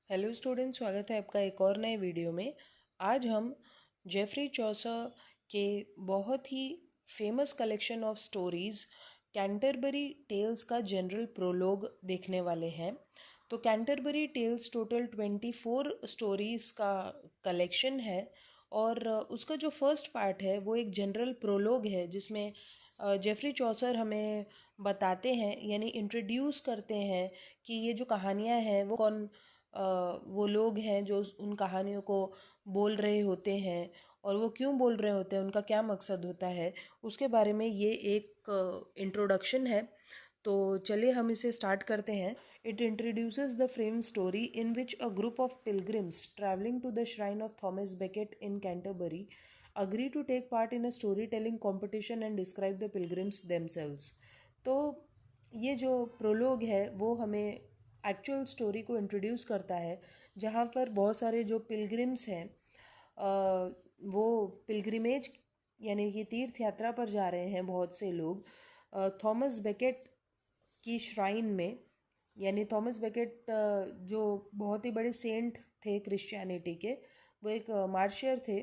Hello student, स्वागत है आपका एक और नए वीडियो में। आज हम जेफरी चौसर के बहुत ही famous collection of stories Canterbury Tales का जनरल प्रोलोग देखने वाले हैं। तो कैंटरबरी टेल्स टोटल 24 स्टोरीज़ का कलेक्शन है और उसका जो फर्स्ट पार्ट है वो एक जनरल प्रोलोग है जिसमें जेफरी चौसर हमें बताते हैं यानी इंट्रोड्यूस करते हैं कि ये जो कहानियाँ हैं वो कौन वो लोग हैं जो उन कहानियों को बोल रहे होते हैं और वो क्यों बोल रहे होते हैं, उनका क्या मकसद होता है, उसके बारे में ये एक इंट्रोडक्शन है। तो चलिए हम इसे स्टार्ट करते हैं। It introduces the frame story in which a group of pilgrims travelling to the shrine of Thomas Becket in Canterbury agree to take part in a storytelling competition and describe the pilgrims themselves। तो ये जो prologue है वो हमें actual story को introduce करता है जहाँ पर बहुत सारे जो पिलग्रिम्स हैं वो पिलग्रिमेज यानी कि तीर्थ यात्रा पर जा रहे हैं। बहुत से लोग थॉमस बेकेट की श्राइन में, यानी थॉमस बेकेट जो बहुत ही बड़े सेंट थे क्रिश्चियनिटी के, वो एक मार्शियर थे।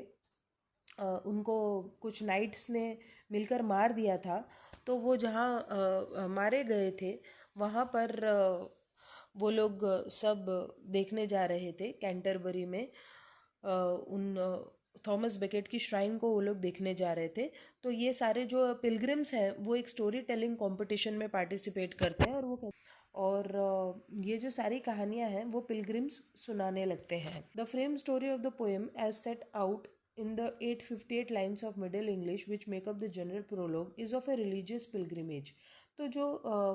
उनको कुछ नाइट्स ने मिलकर मार दिया था। तो वो जहाँ मारे गए थे वहाँ पर वो लोग सब देखने जा रहे थे कैंटरबरी में। उन थॉमस बेकेट की श्राइन को वो लोग देखने जा रहे थे। तो ये सारे जो पिलग्रिम्स हैं वो एक स्टोरी टेलिंग कंपटीशन में पार्टिसिपेट करते हैं और ये जो सारी कहानियाँ हैं वो पिलग्रिम्स सुनाने लगते हैं। The frame story of the poem as set out in the 858 lines of Middle English which make up the general prologue is of a religious pilgrimage। तो जो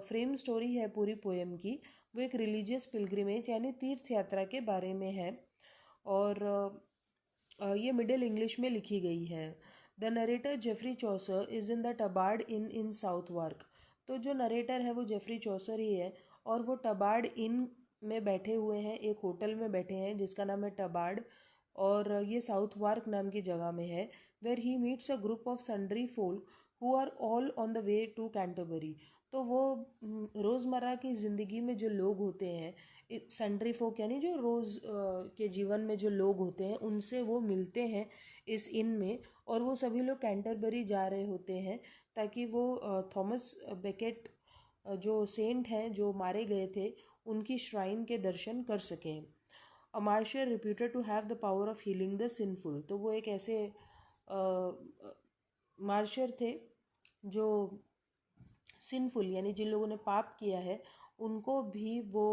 फ्रेम स्टोरी है पूरी पोएम की वो एक रिलीजियस पिलग्रिमेज यानी तीर्थ यात्रा के बारे में है और ये मिडिल इंग्लिश में लिखी गई है। The narrator Geoffrey Chaucer is in the Tabard in Southwark. तो जो नरेटर है वो जेफरी चौसर ही है और वो टबार्ड इन में बैठे हुए हैं, एक होटल में बैठे हैं जिसका नाम है टबार्ड और ये साउथ वार्क नाम की जगह में है। Where he meets a group of sundry folk who are all on the way to Canterbury. तो वो रोज़मर्रा की ज़िंदगी में जो लोग होते हैं, सन्ड्री फोक यानी जो रोज़ के जीवन में जो लोग होते हैं उनसे वो मिलते हैं इस इन में, और वो सभी लोग कैंटरबरी जा रहे होते हैं ताकि वो थॉमस बेकेट जो सेंट हैं जो मारे गए थे उनकी श्राइन के दर्शन कर सकें। A martyr reputed to have the power of healing the sinful. तो वो एक ऐसे मार्शियर थे जो सिंफुल यानी जिन लोगों ने पाप किया है उनको भी वो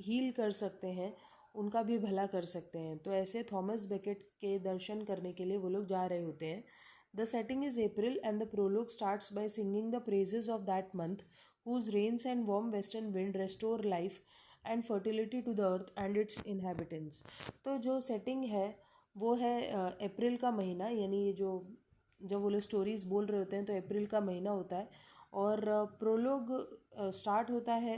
हील कर सकते हैं, उनका भी भला कर सकते हैं। तो ऐसे थॉमस बेकेट के दर्शन करने के लिए वो लोग जा रहे होते हैं। The setting is April and the prologue starts by singing the praises of that month whose rains and warm western wind restore life and fertility to the earth and its inhabitants। तो जो setting है वो है अप्रैल का महीना, यानी ये जो जब वो लोग स्टोरीज बोल रहे होते हैं तो अप्रैल का महीना होता है और प्रोलोग स्टार्ट होता है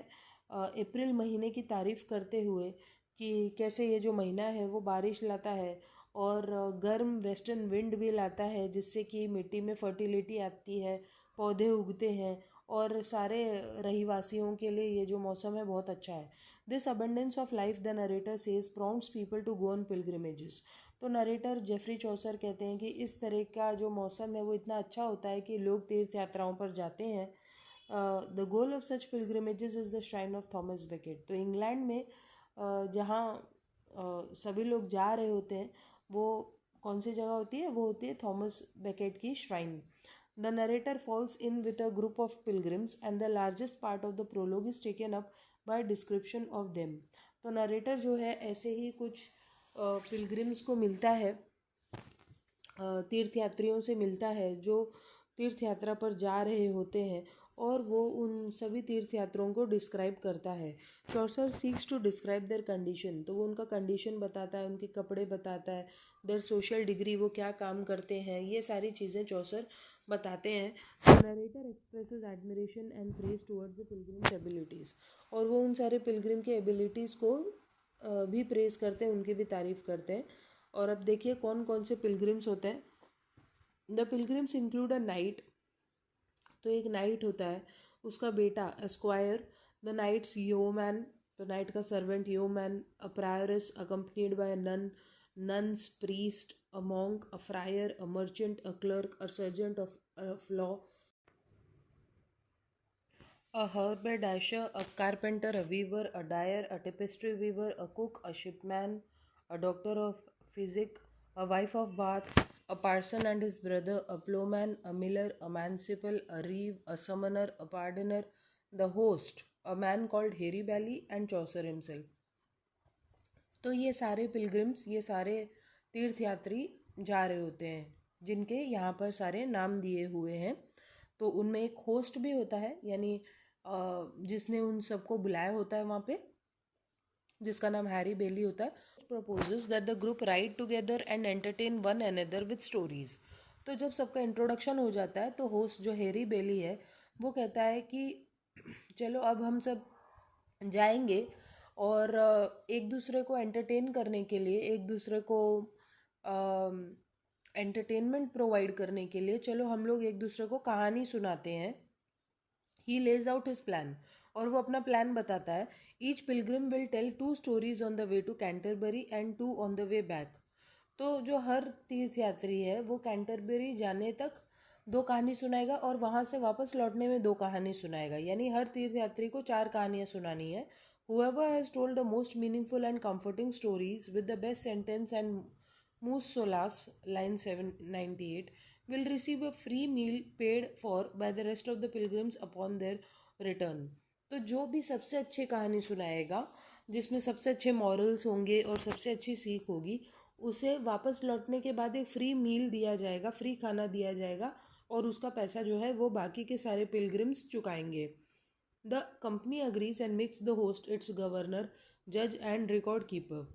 अप्रैल महीने की तारीफ़ करते हुए कि कैसे ये जो महीना है वो बारिश लाता है और गर्म वेस्टर्न विंड भी लाता है जिससे कि मिट्टी में फर्टिलिटी आती है, पौधे उगते हैं और सारे रहीवासियों के लिए ये जो मौसम है बहुत अच्छा है। This abundance of life the narrator says prompts people to go on pilgrimages. तो नरेटर जेफरी चौसर कहते हैं कि इस तरह का जो मौसम है वो इतना अच्छा होता है कि लोग तीर्थ यात्राओं पर जाते हैं। The goal of such pilgrimages is the shrine of Thomas Becket. तो इंग्लैंड में जहाँ सभी लोग जा रहे होते हैं वो कौन सी जगह होती है, वो होती है थॉमस बेकेट की shrine. The narrator falls in with a group of pilgrims and the largest part of the prologue is taken up by description of them. तो नरेटर जो है ऐसे ही कुछ पिलग्रिम्स को मिलता है, तीर्थयात्रियों से मिलता है जो तीर्थ यात्रा पर जा रहे होते हैं और वो उन सभी तीर्थयात्रियों को डिस्क्राइब करता है। Chaucer seeks to describe their condition. तो वो उनका कंडीशन बताता है, उनके कपड़े बताता है, देयर सोशल डिग्री, वो क्या काम करते हैं, ये सारी चीज़ें चौसर बताते हैं। Narrator expresses admiration and praise towards the pilgrims abilities. और वो उन सारे पिलग्रिम के एबिलिटीज़ को भी प्रेज करते हैं, उनकी भी तारीफ़ करते हैं। और अब देखिए कौन कौन से पिलग्रिम्स होते हैं। The pilgrims include a night. तो एक नाइट होता है, उसका बेटा एस्क्वायर, द नाइट्स योमैन, तो नाइट का servant yeoman, a prioress accompanied by a nun, nuns, priest, a monk, a friar, a merchant, a clerk, a sergeant of law, a haberdasher, a carpenter, a weaver, a dyer, a tapestry weaver, a cook, a shipman, a doctor of physic, a wife of bath, a parson and his brother, a plowman, a miller, a manciple, a reeve, a summoner, a pardoner, the host, a man called Harry Bailey, and Chaucer himself. तो ये सारे pilgrims, ये सारे तीर्थयात्री जा रहे होते हैं, जिनके यहाँ पर सारे नाम दिए हुए हैं। तो उनमें एक होस्ट भी होता है, यानी जिसने उन सबको बुलाया होता है वहाँ पे, जिसका नाम हैरी बेली होता है। Proposes that the group ride together and entertain one another with stories. तो जब सबका इंट्रोडक्शन हो जाता है तो होस्ट जो हैरी बेली है वो कहता है कि चलो अब हम सब जाएंगे और एक दूसरे को एंटरटेन करने के लिए, एक दूसरे को एंटरटेनमेंट प्रोवाइड करने के लिए चलो हम लोग एक दूसरे को कहानी सुनाते हैं। He lays out his plan, और वो अपना प्लान बताता है। Each pilgrim will tell 2 stories on the way to Canterbury and 2 on the way back. तो जो हर तीर्थयात्री है वो कैंटरबरी जाने तक 2 कहानी सुनाएगा और वहाँ से वापस लौटने में 2 कहानी सुनाएगा, यानी हर तीर्थयात्री को 4 कहानियाँ सुनानी है। Whoever has told the most meaningful and comforting stories with the best sentence and most solace, line 798, will receive a free meal paid for by the rest of the pilgrims upon their return. तो जो भी सबसे अच्छी कहानी सुनाएगा, जिसमें सबसे अच्छे मॉरल्स होंगे और सबसे अच्छी सीख होगी, उसे वापस लौटने के बाद एक फ्री मील दिया जाएगा, फ्री खाना दिया जाएगा, और उसका पैसा जो है वो बाकी के सारे पिलग्रिम्स चुकाएंगे। The company agrees and makes the host it's governor, जज एंड रिकॉर्ड कीपर।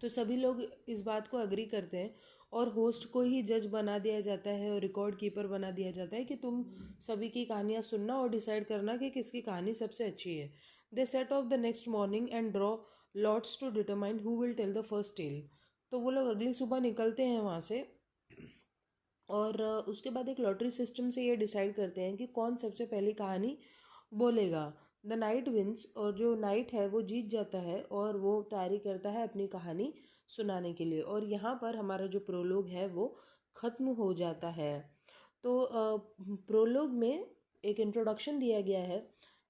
तो सभी लोग इस बात को अग्री करते हैं और होस्ट को ही जज बना दिया जाता है और रिकॉर्ड कीपर बना दिया जाता है कि तुम सभी की कहानियाँ सुनना और डिसाइड करना कि किसकी कहानी सबसे अच्छी है। They set off the next morning and draw lots to determine who will tell the first tale. तो वो लोग अगली सुबह निकलते हैं वहाँ से और उसके बाद एक लॉटरी सिस्टम से ये डिसाइड करते हैं कि कौन सबसे पहली कहानी बोलेगा। द नाइट विंस, और जो नाइट है वो जीत जाता है और वो तैयारी करता है अपनी कहानी सुनाने के लिए। और यहाँ पर हमारा जो प्रोलोग है वो ख़त्म हो जाता है। तो प्रोलोग में एक इंट्रोडक्शन दिया गया है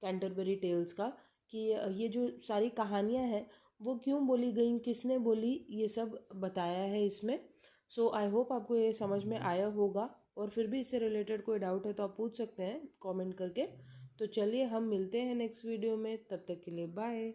कैंटरबरी टेल्स का, कि ये जो सारी कहानियाँ हैं वो क्यों बोली गई, किसने बोली, ये सब बताया है इसमें। सो आई होप आपको ये समझ में आया होगा, और फिर भी इससे रिलेटेड कोई डाउट है तो आप पूछ सकते हैं कमेंट करके। तो चलिए हम मिलते हैं नेक्स्ट वीडियो में, तब तक के लिए बाय।